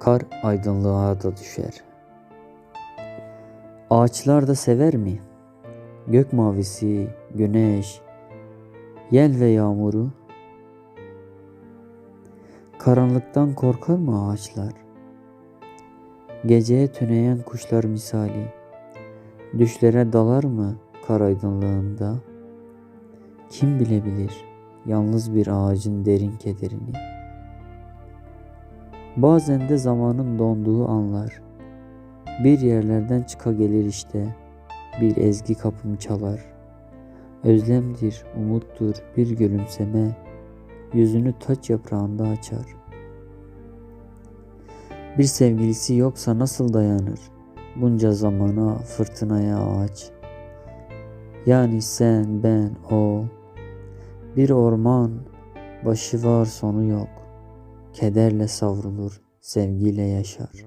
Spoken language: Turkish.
Kar aydınlığa da düşer. Ağaçlar da sever mi? Gök mavisi, güneş, yel ve yağmuru. Karanlıktan korkar mı ağaçlar? Geceye tüneyen kuşlar misali, düşlere dalar mı kar aydınlığında? Kim bilebilir yalnız bir ağacın derin kederini? Bazen de zamanın donduğu anlar, bir yerlerden çıka gelir işte, bir ezgi kapımı çalar. Özlemdir, umuttur, bir gülümseme, yüzünü taç yaprağında açar. Bir sevgilisi yoksa nasıl dayanır bunca zamana, fırtınaya ağaç? Yani sen, ben, o, bir orman, başı var sonu yok, kederle savrulur, sevgiyle yaşar.